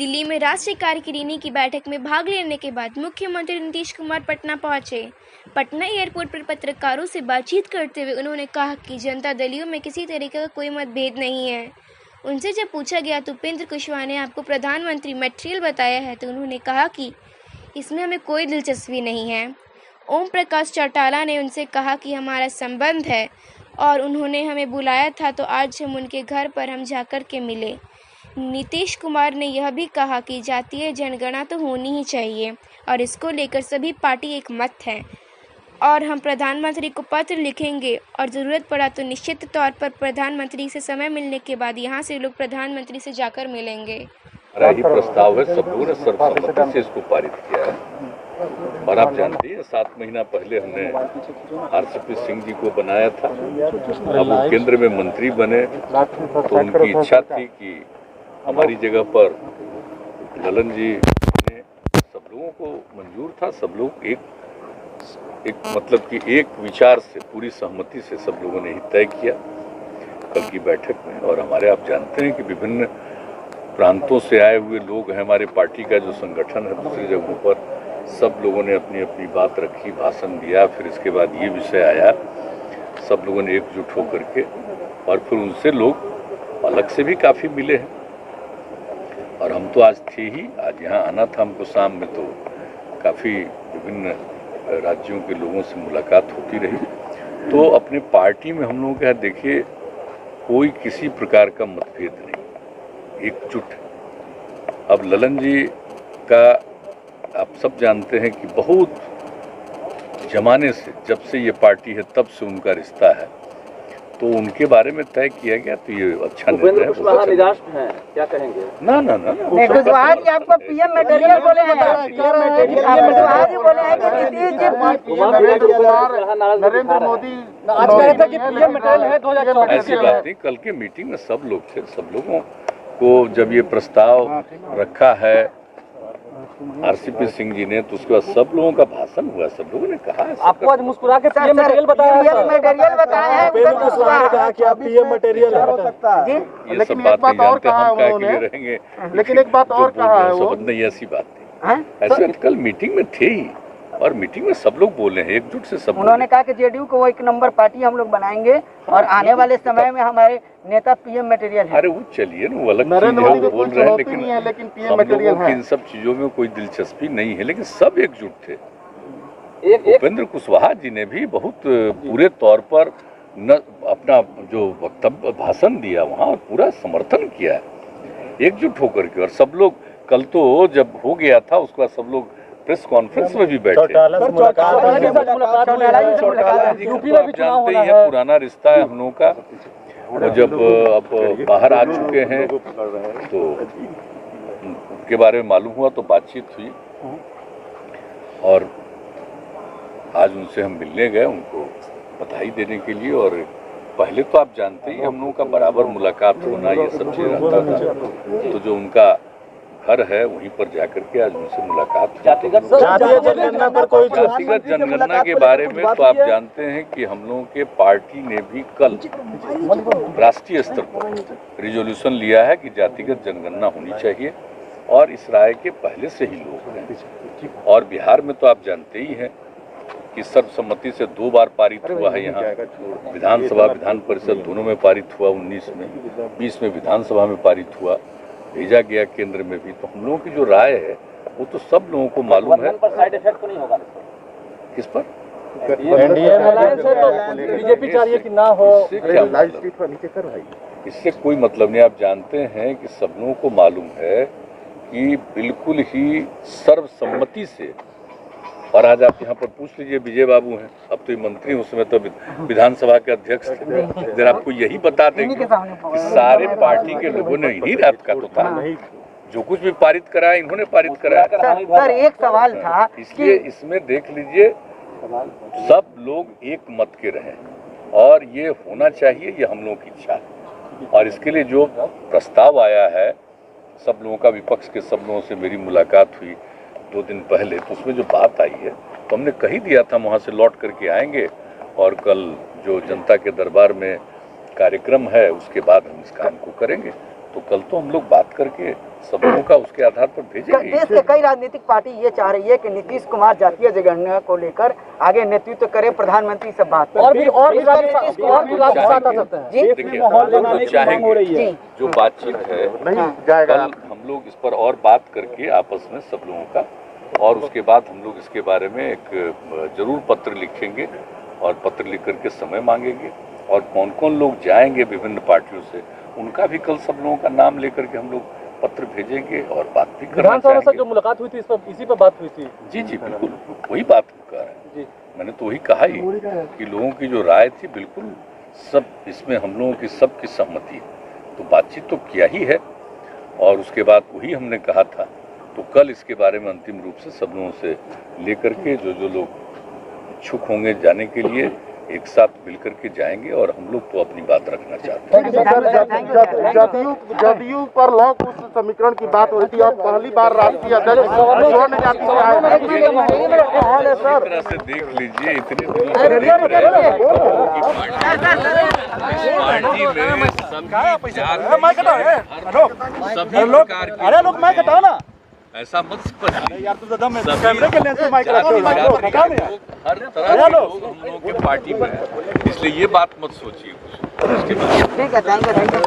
दिल्ली में राष्ट्रीय कार्यकारिणी की बैठक में भाग लेने के बाद मुख्यमंत्री नीतीश कुमार पटना पहुंचे। पटना एयरपोर्ट पर पत्रकारों से बातचीत करते हुए उन्होंने कहा कि जनता दलियों में किसी तरीके का कोई मतभेद नहीं है। उनसे जब पूछा गया तो उपेंद्र कुशवाहा ने आपको प्रधानमंत्री मटेरियल बताया है, तो उन्होंने कहा कि इसमें हमें कोई दिलचस्पी नहीं है। ओम प्रकाश चौटाला ने उनसे कहा कि हमारा संबंध है और उन्होंने हमें बुलाया था, तो आज हम उनके घर पर हम जाकर के मिले। नीतीश कुमार ने यह भी कहा कि जातीय जनगणना तो होनी ही चाहिए और इसको लेकर सभी पार्टी एक मत है और हम प्रधानमंत्री को पत्र लिखेंगे और ज़रूरत पड़ा तो निश्चित तौर पर प्रधानमंत्री से समय मिलने के बाद यहाँ से लोग प्रधानमंत्री से जाकर मिलेंगे। हमारा ही प्रस्ताव है, सब लोगों ने सर्वसम्मति से इसको पारित किया है और आप जानते हैं 7 महीना पहले हमने आरसीपी सिंह जी को बनाया था। अब वो केंद्र में मंत्री बने तो उनकी इच्छा थी कि हमारी जगह पर ललन जी ने, सब लोगों को मंजूर था, सब लोग एक मतलब कि एक विचार से पूरी सहमति से सब लोगों ने ही तय किया कल की बैठक में। और हमारे आप जानते हैं कि विभिन्न प्रांतों से आए हुए लोग हैं, हमारे पार्टी का जो संगठन है दूसरी जगहों पर, सब लोगों ने अपनी अपनी बात रखी, भाषण दिया। फिर इसके बाद ये विषय आया, सब लोगों ने एकजुट होकर के, और फिर उनसे लोग अलग से भी काफ़ी मिले हैं और हम तो आज थे ही, आज यहाँ आना था हमको शाम में, तो काफ़ी विभिन्न राज्यों के लोगों से मुलाकात होती रही। तो अपने पार्टी में हम लोगों का देखिए कोई किसी प्रकार का मतभेद नहीं, एकजुट। अब ललन जी का आप सब जानते हैं कि बहुत जमाने से, जब से ये पार्टी है तब से उनका रिश्ता है, तो उनके बारे में तय किया गया, तो ये अच्छा निर्णय है। निराश हैं, क्या कहेंगे? ना कुशवाहा जी आपको पीएम मटेरियल बोले हैं, कुशवाहा जी बोले हैं कि नरेंद्र मोदी आज कह रहे थे कि पीएम मटेरियल है 2024। ऐसी बात नहीं, कल के मीटिंग में सब लोग थे, सब लोगों को जब ये प्रस्ताव रखा है आरसीपी सिंह जी ने, तो उसके बाद सब लोगों का भाषण हुआ, सब लोगों ने कहा है। आपको आज मुस्कुरा के पीएम मटेरियल बताया है, कहा कि आप पीएम मटेरियल हो सकता है। ये सब बात नहीं जानते हम क्या के लिए रहेंगे, लेकिन एक बात और कहा है वो, नहीं ऐसी बात नहीं, ऐसे कल मीटिंग में थे ही, और मीटिंग में सब लोग बोले हैं एकजुट से सब। उन्होंने कहा कि जेडीयू को वो 1 नंबर पार्टी हम लोग बनाएंगे और आने वाले समय में हमारे नेता पीएम मटेरियल है। अरे वो चलिए ना, वो अलग चीज है, वो बोल रहे हैं, लेकिन पीएम मटेरियल है, इन सब चीजों में कोई दिलचस्पी नहीं है, लेकिन सब एकजुट थे। उपेंद्र कुशवाहा जी ने भी बहुत पूरे तौर पर न अपना जो वक्तव्य भाषण दिया वहाँ, और पूरा समर्थन किया है एकजुट होकर के। और सब लोग कल तो जब हो गया था उसके बाद सब लोग प्रेस कॉन्फ्रेंस में भी बैठे। जानते ही है, पुराना रिश्ता है हम लोगों का, और जब अब बाहर आ चुके हैं तो उनके बारे में मालूम हुआ, तो बातचीत हुई और आज उनसे हम मिलने गए, उनको बधाई देने के लिए। और पहले तो आप जानते ही हम लोगों का बराबर मुलाकात होना, ये सब चीज़ रहता था, तो जो उनका घर है वहीं पर जाकर के आज उनसे मुलाकात हुई। जातिगत जनगणना के बारे में तो आप जानते हैं कि हम लोगों के पार्टी ने भी कल राष्ट्रीय स्तर पर रिजोल्यूशन लिया है कि जातिगत जनगणना होनी चाहिए, और इस राय के पहले से ही लोग हैं। और बिहार में तो आप जानते ही हैं कि सर्वसम्मति से 2 बार पारित हुआ है, यहाँ विधानसभा विधान परिषद दोनों में पारित हुआ, 19 में, 20 में विधानसभा में पारित हुआ, भेजा गया केंद्र में भी। तो हम लोगों की जो राय है वो तो सब लोगों को मालूम है। साइड इफेक्ट तो नहीं होगा किस पर? बीजेपी चाहिए कि ना हो, इससे कोई मतलब नहीं। आप जानते हैं कि सब लोगों को मालूम है कि बिल्कुल ही सर्वसम्मति से, और आज आप यहाँ पर पूछ लीजिए, विजय बाबू हैं, अब तो ये मंत्री, उस समय तो विधानसभा के अध्यक्ष थे। अगर आपको यही बता देंगे कि सारे पार्टी के लोगों ने इन्हीं रात का तो था, जो कुछ भी पारित कराया इन्होंने पारित कराया। सर एक सवाल था, इसलिए इसमें देख लीजिए सब लोग एक मत के रहे, और ये होना चाहिए, ये हम लोगों की इच्छा है। और इसके लिए जो प्रस्ताव आया है सब लोगों का, विपक्ष के सब लोगों से मेरी मुलाकात हुई 2 दिन पहले, तो उसमें जो बात आई है तो हमने कही दिया था वहाँ से लौट करके आएंगे, और कल जो जनता के दरबार में कार्यक्रम है उसके बाद हम इस काम को करेंगे। तो कल तो हम लोग बात करके सब लोगों का उसके आधार पर भेजेंगे। देश के कई राजनीतिक पार्टी ये चाह रही है कि नीतीश कुमार जातीय जनगणना को लेकर आगे नेतृत्व करे, प्रधाधानमंत्री से बात करे। और भी राज्य साथ आ सकते हैं। जी देखिए, हम लोग चाहेंगे जो बातचीत है कल हम लोग इस पर और बात करके आपस में सब लोगों का, और उसके बाद हम लोग इसके बारे में एक जरूर पत्र लिखेंगे और पत्र लिख करके समय मांगेंगे, और कौन कौन लोग जाएंगे विभिन्न पार्टियों से उनका भी कल सब लोगों का नाम लेकर के हम लोग पत्र भेजेंगे और बात भी करना विधानसभा से चाहेंगे। जो मुलाकात हुई थी इसी पर बात हुई थी। जी जी बिल्कुल, वही बात कर रहे हैं जी। मैंने तो वही कहा ही कि लोगों की जो राय थी बिल्कुल सब इसमें हम लोगों की सबकी सहमति है, तो बातचीत तो किया ही है और उसके बाद वही हमने कहा था। तो कल इसके बारे में अंतिम रूप से सब लोगों से लेकर के जो लोग इच्छुक होंगे जाने के लिए एक साथ मिलकर के जाएंगे, और हम लोग तो अपनी बात रखना चाहते हैं। जदयू पर लौह कुश समीकरण की बात हो रही थी और पहली बार राष्ट्रीय अध्यक्ष स्वर्ण जाति से आए हैं। इस तरह से देख लीजिए, इतने दिनों से देख रहे हैं कि कौन की पार्टी में सभी प्रकार की, ऐसा मत समझिए, हर तरह के लोग हम लोगों के पार्टी में है, इसलिए ये बात मत सोचिए कुछ। ठीक है, थैंक यू।